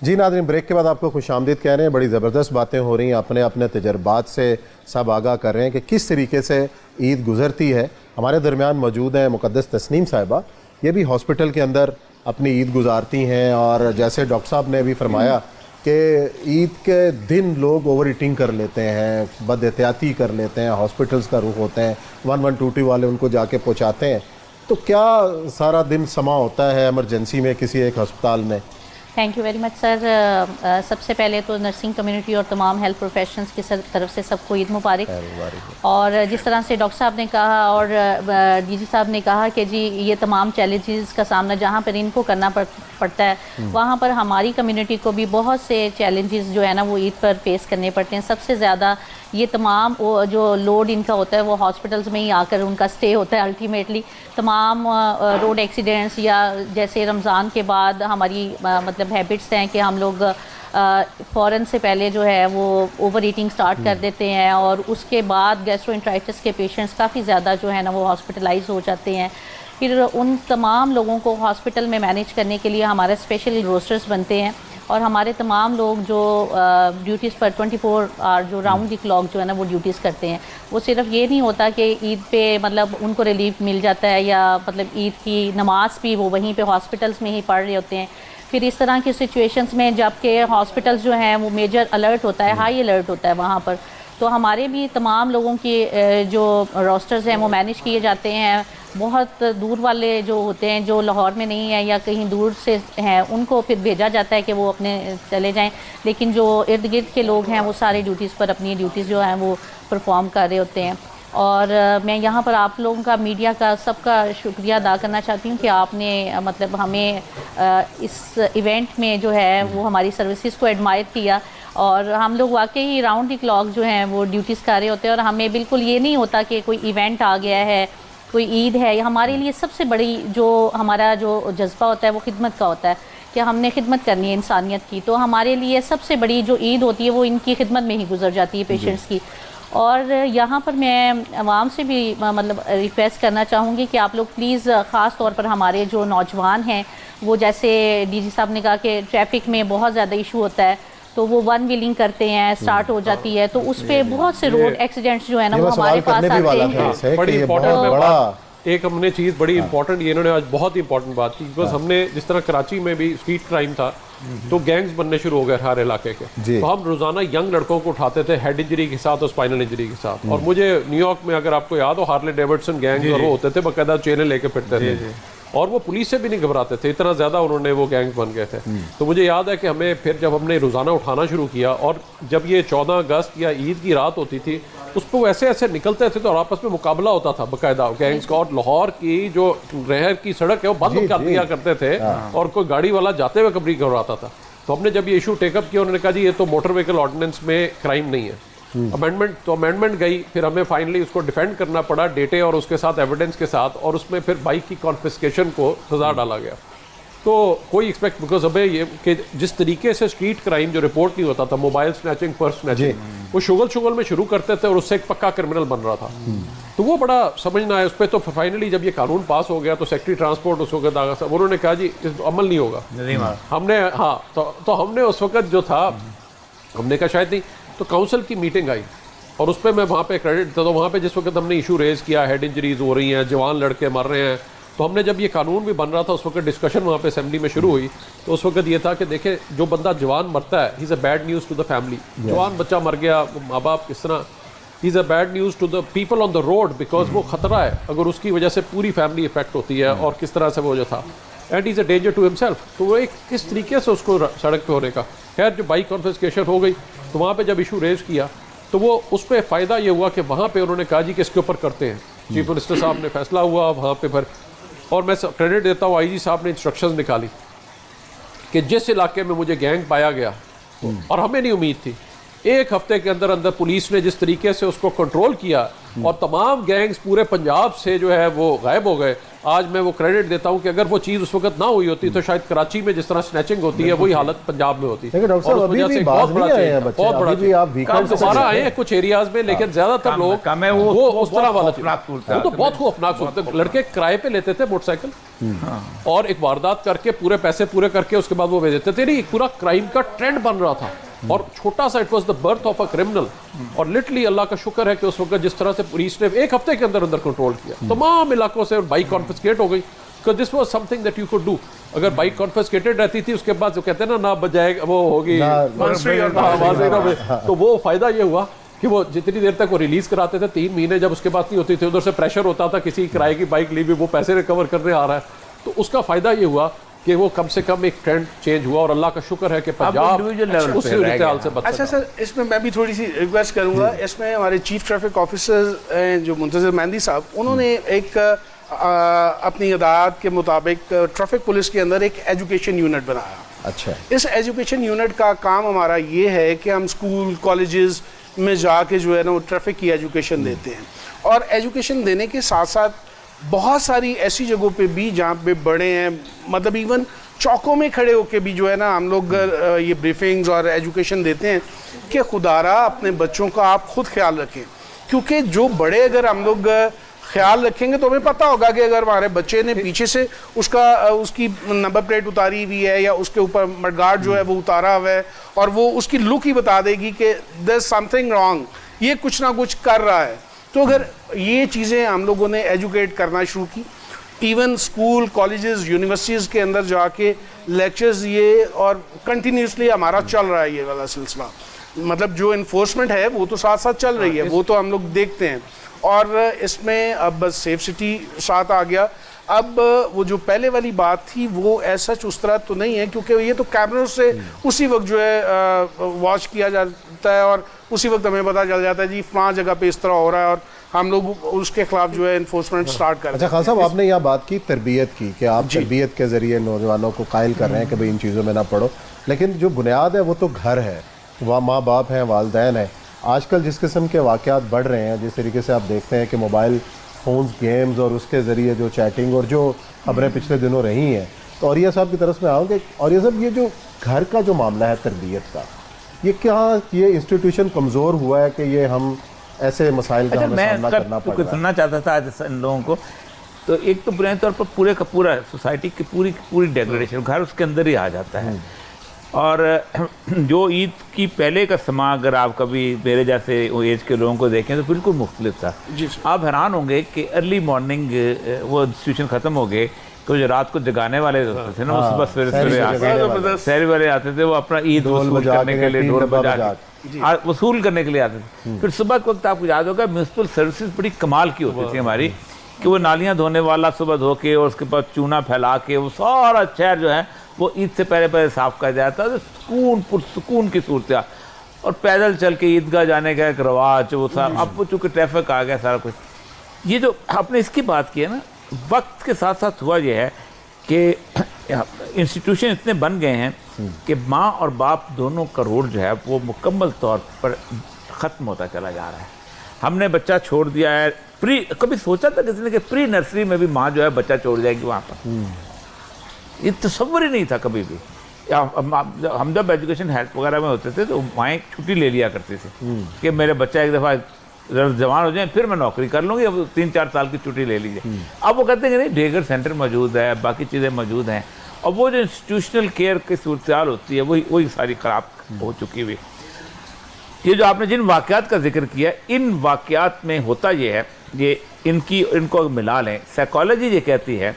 जी नाज़रीन, ब्रेक के बाद आपको खुशामदीद कह रहे हैं। बड़ी ज़बरदस्त बातें हो रही हैं, अपने अपने तजर्बात से सब आगाह कर रहे हैं कि किस तरीके से ईद गुज़रती है। हमारे दरमियान मौजूद हैं मुक़द्दस तस्नीम साहिबा, ये भी हॉस्पिटल के अंदर अपनी ईद गुजारती हैं। और जैसे डॉक्टर साहब ने भी फरमाया कि ईद के दिन लोग ओवर ईटिंग कर लेते हैं, बद एहतियाती कर लेते हैं, हॉस्पिटल्स का रुख होते हैं, 112 वाले उनको जाके पहुँचाते हैं। तो क्या सारा दिन समा होता है एमरजेंसी में किसी एक अस्पताल में? Thank you very much sir. सबसे पहले तो नर्सिंग कम्युनिटी और तमाम हेल्थ प्रोफेशनल्स की तरफ से सबको ईद मुबारक। और जिस तरह से डॉक्टर साहब ने कहा और डीजी साहब ने कहा कि जी ये तमाम चैलेंजेस का सामना जहाँ पर इनको करना पड़ता है, वहाँ पर हमारी कम्युनिटी को भी बहुत से चैलेंजेस जो है ना वो ईद पर फेस करने पड़ते हैं। सबसे ज़्यादा ये तमाम जो लोड इनका होता है वो हॉस्पिटल्स में ही आकर उनका स्टे होता है। अल्टीमेटली तमाम रोड एक्सीडेंट्स या जैसे रमज़ान के बाद हमारी मतलब हैबिट्स हैं कि हम लोग फ़ौरन से पहले जो है वो ओवर ईटिंग स्टार्ट कर देते हैं और उसके बाद गैस्ट्रोएंटराइटिस के पेशेंट्स काफ़ी ज़्यादा जो है ना वो हॉस्पिटलाइज हो जाते हैं। फिर उन तमाम लोगों को हॉस्पिटल में मैनेज करने के लिए हमारे स्पेशल रोस्टर्स बनते हैं और हमारे तमाम लोग जो ड्यूटीज़ पर 24 आवर जो राउंड दी क्लॉक जो है ना वो ड्यूटीज़ करते हैं। वो सिर्फ ये नहीं होता कि ईद पे मतलब उनको रिलीफ मिल जाता है या मतलब ईद की नमाज भी वो वहीं पे हॉस्पिटल्स में ही पढ़ रहे होते हैं। फिर इस तरह की सिचुएशंस में जबकि हॉस्पिटल्स जो हैं वो मेजर अलर्ट होता है, हाई अलर्ट होता है वहाँ पर, तो हमारे भी तमाम लोगों की जो रोस्टर्स हैं वो मैनेज किए जाते हैं। बहुत दूर वाले जो होते हैं जो लाहौर में नहीं है या कहीं दूर से हैं उनको फिर भेजा जाता है कि वो अपने चले जाएं, लेकिन जो इर्द गिर्द के लोग हैं वो सारे ड्यूटीज़ पर अपनी ड्यूटीज़ जो हैं वो परफॉर्म कर रहे होते हैं। और मैं यहाँ पर आप लोगों का, मीडिया का, सबका शुक्रिया अदा करना चाहती हूँ कि आपने मतलब हमें इस इवेंट में जो है वो हमारी सर्विसेज को एडमायर किया और हम लोग वाकई राउंड द क्लॉक जो हैं वो ड्यूटीज़ कर रहे होते हैं और हमें बिल्कुल ये नहीं होता कि कोई इवेंट आ गया है, कोई ईद है। हमारे लिए सबसे बड़ी जो हमारा जो जज्बा होता है वो खिदमत का होता है कि हमने खिदमत करनी है इंसानियत की। तो हमारे लिए सबसे बड़ी जो ईद होती है वो इनकी खिदमत में ही गुजर जाती है पेशेंट्स की। और यहाँ पर मैं आवाम से भी मतलब रिक्वेस्ट करना चाहूँगी कि आप लोग प्लीज़ ख़ास तौर पर हमारे जो नौजवान हैं वो जैसे डीजी साहब ने कहा कि ट्रैफिक में बहुत ज़्यादा इशू होता है तो वो वन व्हीलिंग करते हैं, स्टार्ट हो जाती है, तो उस पर बहुत से रोड एक्सीडेंट्स जो है ना वो हमारे पास आते हैं। बड़ी इंपॉर्टेंट एक हमने चीज़ बड़ी इंपॉर्टेंट ये इन्होंने आज बहुत ही इंपॉर्टेंट बात की, बिकॉज हमने जिस तरह कराची में भी स्ट्रीट क्राइम था तो गैंग्स बनने शुरू हो गए हर इलाके के, तो हम रोजाना यंग लड़कों को उठाते थे हेड इंजरी के साथ और स्पाइनल इंजरी के साथ। और मुझे न्यूयॉर्क में अगर आपको याद हो हार्ले डेविडसन गैंग्स और वो होते थे, बाकायदा चेनें लेके फिरते थे और वो पुलिस से भी नहीं घबराते थे, इतना ज़्यादा उन्होंने वो गैंग बन गए थे। तो मुझे याद है कि हमें फिर जब हमने रोज़ाना उठाना शुरू किया और जब ये 14 अगस्त या ईद की रात होती थी उस पर ऐसे ऐसे निकलते थे तो आपस में मुकाबला होता था बाकायदा गैंग्स का। और लाहौर की जो रहर की सड़क है वो बंद कर दिया करते थे और कोई गाड़ी वाला जाते हुए कभी घबराता था। तो हमने जब ये इशू टेकअप किया उन्होंने कहा जी ये तो मोटर व्हीकल ऑर्डिनेंस में क्राइम नहीं है, अमेंडमेंट गई। फिर हमें फाइनली उसको डिफेंड करना पड़ा डेटे और उसके साथ एविडेंस के साथ, और उसमें फिर बाइक की कॉन्फिस्केशन को सजा डाला गया। तो कोई एक्सपेक्ट बिकॉज हमें ये कि जिस तरीके से स्ट्रीट क्राइम जो रिपोर्ट नहीं होता था, मोबाइल स्नैचिंग, पर्स स्नैचिंग, वो शुगल में शुरू करते थे और उससे एक पक्का क्रिमिनल बन रहा था। तो वो बड़ा समझना है उस पर। तो फाइनली जब ये कानून पास हो गया तो सेक्रेटरी ट्रांसपोर्ट उस वक्त आगा साहब उन्होंने कहा जी इस अमल नहीं होगा। हमने तो हमने उस वक्त जो था हमने कहा शायद नहीं, तो काउंसिल की मीटिंग आई और उस पर मैं वहाँ पे क्रेडिट था। तो वहाँ पे जिस वक्त हमने इशू रेज़ किया, हेड इंजरीज हो रही हैं, जवान लड़के मर रहे हैं, तो हमने जब ये कानून भी बन रहा था उस वक्त डिस्कशन वहाँ पे असेंबली में शुरू हुई। तो उस वक्त ये था कि देखे जो बंदा जवान मरता है he is a bad news to the family. जवान बच्चा मर गया, माँ बाप किस तरह, he is a bad news to the people on the road, because वो खतरा है अगर उसकी वजह से पूरी फैमिली इफेक्ट होती है और किस तरह से वो जो था, and is a danger to himself. तो वो एक किस तरीके से उसको सड़क पे होने का। खैर जो बाइक कॉन्फिस्केशन हो गई तो वहाँ पे जब इशू रेज किया तो वो उस पर फ़ायदा ये हुआ कि वहाँ पे उन्होंने कहा जी कि इसके ऊपर करते हैं। चीफ मिनिस्टर साहब ने फैसला हुआ वहाँ पे फिर, और मैं क्रेडिट देता हूँ आईजी साहब ने इंस्ट्रक्शंस निकाली कि जिस इलाके में मुझे गैंग पाया गया और हमें नहीं उम्मीद थी, 1 हफ्ते के अंदर अंदर पुलिस ने जिस तरीके से उसको कंट्रोल किया और तमाम गैंग्स पूरे पंजाब से जो है वो गायब हो गए। आज मैं वो क्रेडिट देता हूँ कि अगर वो चीज़ उस वक्त ना हुई होती तो शायद कराची में जिस तरह स्नैचिंग होती है वही हालत पंजाब में होती। लेकिन डॉक्टर साहब अभी भी बाहर नहीं आए हैं बच्चे, बहुत बड़ा अभी भी आप वीकेंड दोबारा आए हैं कुछ एरियाज में, लेकिन ज्यादातर लोग वो उस तरह वाला वो तो बहुत खौफनाक सूरत है। लड़के किराए पे लेते थे मोटरसाइकिल और एक वारदात करके पूरे पैसे पूरे करके उसके बाद वो भेज देते थे। नहीं, पूरा क्राइम का ट्रेंड बन रहा था और छोटा सा it was the birth of a criminal. और लिटरली अल्लाह का शुक्र है कि उस वक्त जिस तरह से पुलिस ने 1 हफ्ते के अंदर अंदर कंट्रोल किया तमाम इलाकों से, बाइक कॉन्फिस्केट हो गई, because this was something that you could do. अगर बाइक कॉन्फिस्केटेड रहती थी उसके बाद जो कहते हैं ना बजाए वो होगी तो वो फायदा ये हुआ कि वो जितनी देर तक वो रिलीज कराते थे 3 महीने, जब उसके बाद नहीं होती थी, उधर से प्रेशर होता था किसी किराए की बाइक ली भी वो पैसे रिकवर करने आ रहा है, तो उसका फायदा ये हुआ कि वो कम से कम एक ट्रेंड चेंज हुआ और अल्लाह का शुक्र है कि पंजाब उस हाल से बच सका। अच्छा सर, इसमें मैं भी थोड़ी सी रिक्वेस्ट करूंगा, इसमें हमारे चीफ ट्रैफिक ऑफिसर जो मुंतज़िर मेहंदी साहब, उन्होंने एक अपनी हिदायत के मुताबिक ट्रैफिक पुलिस के अंदर एक एजुकेशन यूनिट बनाया। अच्छा, इस एजुकेशन यूनिट का काम हमारा ये है कि हम स्कूल कॉलेजेस में जाके जो है ना वो ट्रैफिक की एजुकेशन देते हैं, और एजुकेशन देने के साथ साथ बहुत सारी ऐसी जगहों पे भी जहाँ पे बड़े हैं, मतलब इवन चौकों में खड़े होके भी जो है ना हम लोग ये ब्रीफिंग्स और एजुकेशन देते हैं कि खुदारा अपने बच्चों का आप खुद ख्याल रखें, क्योंकि जो बड़े अगर हम लोग ख्याल रखेंगे तो हमें पता होगा कि अगर हमारे बच्चे ने पीछे से उसकी नंबर प्लेट उतारी हुई है या उसके ऊपर मडगार्ड जो है वो उतारा हुआ है और वो उसकी लुक ही बता देगी कि देयर इज समथिंग रॉन्ग, ये कुछ ना कुछ कर रहा है। तो अगर ये चीज़ें हम लोगों ने एजुकेट करना शुरू की, इवन स्कूल कॉलेजेस यूनिवर्सिटीज़ के अंदर जाके लेक्चर्स ये, और कंटिन्यूसली हमारा चल रहा है ये वाला सिलसिला, मतलब जो इन्फोर्समेंट है वो तो साथ साथ चल रही है, वो तो हम लोग देखते हैं। और इसमें अब बस सेफ सिटी साथ आ गया। अब वो जो पहले वाली बात थी वो ऐसा उस तरह तो नहीं है, क्योंकि ये तो कैमरों से उसी वक्त जो है वॉच किया जाता है और उसी वक्त हमें पता चल जाता है जी फलां जगह पे इस तरह हो रहा है और हम लोग उसके खिलाफ जो है इन्फोर्समेंट स्टार्ट कर। अच्छा खान साहब, आपने यह बात की तरबियत की कि आप तरबियत के ज़रिए नौजवानों को कायल कर रहे हैं कि भाई इन चीज़ों में ना पढ़ो, लेकिन जो बुनियाद है वो तो घर है, वह माँ बाप हैं, वालदैन हैं। आजकल जिस किस्म के वाक़यात बढ़ रहे हैं, जिस तरीके से आप देखते हैं कि मोबाइल फ़ोन्स, गेम्स और उसके ज़रिए जो चैटिंग और जो खबरें पिछले दिनों रही हैं, तो औरिया साहब की तरफ से मैं आऊँगा, औरिया साहब ये जो घर का जो मामला है तरबियत का, ये क्या ये इंस्टीट्यूशन कमज़ोर हुआ है कि ये हम ऐसे मसाइल का हमें सामना करना पड़ रहा है? सुनना चाहता था आज इन लोगों को, तो एक तो बुनियादी तौर पर पूरे का पूरा सोसाइटी की पूरी डेग्रेडेशन घर उसके अंदर ही आ जाता है। और जो ईद की पहले का समा अगर आप कभी मेरे जैसे एज के लोगों को देखें तो बिल्कुल मुख्तलिफ था। आप हैरान होंगे कि अर्ली मॉर्निंग वो इंस्टीट्यूशन ख़त्म हो गए, तो जो रात को जगाने वाले होते थे ना, वो सुबह सवेरे आते, शहरी वाले आते थे, वो अपना ईद वसूल करने के लिए ढोल बजा वसूल करने के लिए आते थे। फिर सुबह के वक्त आपको याद होगा म्यूनसिपल सर्विसेज बड़ी कमाल की होती थी हमारी, कि वो नालियाँ धोने वाला सुबह धो के और उसके बाद चूना फैला के वो सारा शहर जो है वो ईद से पहले साफ कर जाता है, तो सुकून की सूरत। और पैदल चल के ईदगाह जाने का एक रवाज वो सारा, अब वो चूँकि ट्रैफिक आ गया सारा कुछ। ये जो आपने इसकी बात की है ना, वक्त के साथ साथ हुआ ये है कि इंस्टीट्यूशन इतने बन गए हैं कि माँ और बाप दोनों का रोल जो है वो मुकम्मल तौर पर ख़त्म होता चला जा रहा है। हमने बच्चा छोड़ दिया है कभी सोचा था किसी ने कि प्री नर्सरी में भी माँ जो है बच्चा छोड़ जाएगी वहाँ पर? ये तसव्वुर ही नहीं था कभी भी। हम जब एजुकेशन हेल्थ वगैरह में होते थे तो माएँ छुट्टी ले लिया करती थी कि मेरे बच्चा एक दफ़ा जवान हो जाए फिर मैं नौकरी कर लूँगी, अब 3-4 साल की छुट्टी ले लीजिए। अब वो कहते हैं कि नहीं, डे केयर सेंटर मौजूद है, बाकी चीज़ें मौजूद हैं, और वो जो इंस्टीट्यूशनल केयर की सूरत होती है वही सारी ख़राब हो चुकी हुई। ये जो आपने जिन वाक़यात का जिक्र किया, इन वाक़यात में होता ये है, ये इनको मिला लें, साइकोलॉजी ये कहती है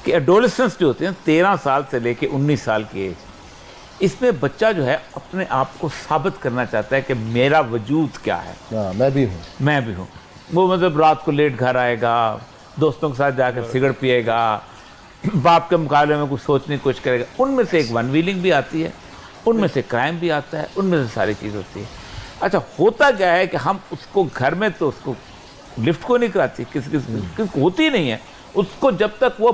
कि एडोलेसेंस जो होते हैं 13 साल से लेके 19 साल की एज, इसमें बच्चा जो है अपने आप को साबित करना चाहता है कि मेरा वजूद क्या है, मैं भी हूँ। वो मतलब रात को लेट घर आएगा, दोस्तों के साथ जाकर सिगरेट पिएगा, बाप के मुकाबले में कुछ सोचने की कोशिश करेगा। उनमें से एक वन व्हीलिंग भी आती है, उनमें से क्राइम भी आता है, उनमें से सारी चीज़ होती है। अच्छा, होता क्या है कि हम उसको घर में तो उसको लिफ्ट को नहीं कराती, किसी होती ही नहीं है, उसको जब तक वो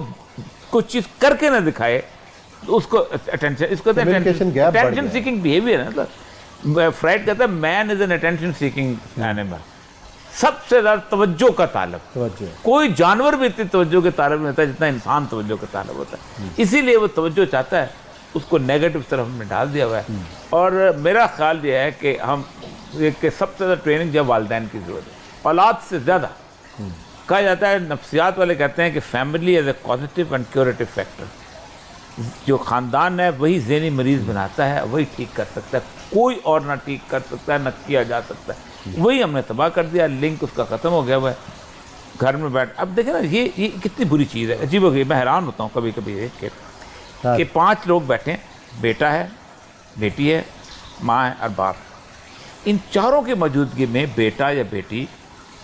कुछ चीज़ करके ना दिखाए उसको अटेंशन, इसको अटेंशन सीकिंग बिहेवियर है। मतलब फ्राइड कहता है man is an attention seeking animal. सबसे ज़्यादा तवज्जो का तालब। तवज्जो। कोई जानवर भी इतनी तवज्जो के तालब नहीं होता है जितना इंसान तवज्जो का तालब होता है। इसीलिए वो तवज्जो चाहता है, उसको नेगेटिव तरफ हमने डाल दिया हुआ है। और मेरा ख्याल ये है कि हम कि सबसे ज़्यादा ट्रेनिंग जब वालिदैन की ज़रूरत है, औलाद से ज़्यादा। कहा जाता है, नफ्सियात वाले कहते हैं कि family as a positive and curative factor. जो ख़ानदान है वही ज़हनी मरीज़ बनाता है, वही ठीक कर सकता है, कोई और ना ठीक कर सकता है, ना किया जा सकता है। वही हमने तबाह कर दिया, लिंक उसका ख़त्म हो गया हुआ है। घर में बैठ, अब देखें ना, ये कितनी बुरी चीज़ है, अजीब हो गई। मैं हैरान होता हूँ कभी कभी देख के कि 5 लोग बैठे हैं, बेटा है, बेटी है, माँ है और बाप। इन चारों की मौजूदगी में बेटा या बेटी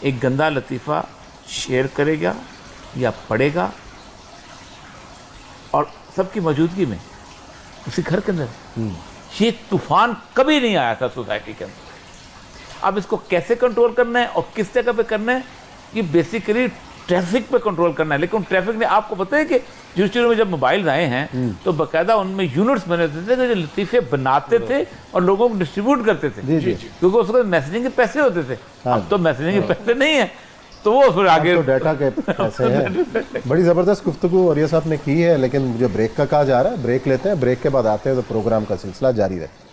एक गंदा लतीफ़ा शेयर करेगा या पढ़ेगा, और सबकी मौजूदगी में उसी घर के अंदर। ये तूफान कभी नहीं आया था सोसाइटी के अंदर। अब इसको कैसे कंट्रोल करना है और किस जगह पे करना है, ये बेसिकली ट्रैफिक पे कंट्रोल करना है। लेकिन ट्रैफिक ने, आपको पता है कि शुरू में जब मोबाइल आए हैं तो बाकायदा उनमें यूनिट्स बने होते थे जो लतीफ़े बनाते थे और लोगों को डिस्ट्रीब्यूट करते थे, क्योंकि उसको मैसेजिंग के पैसे होते थे। अब तो मैसेजिंग के पैसे नहीं है, तो वो फिर आगे तो डाटा के पैसे हैं। बड़ी ज़बरदस्त गुफ्तगू और ये साहब ने की है, लेकिन मुझे ब्रेक का कहा जा रहा है, ब्रेक लेते हैं, ब्रेक के बाद आते हैं तो प्रोग्राम का सिलसिला जारी रहे।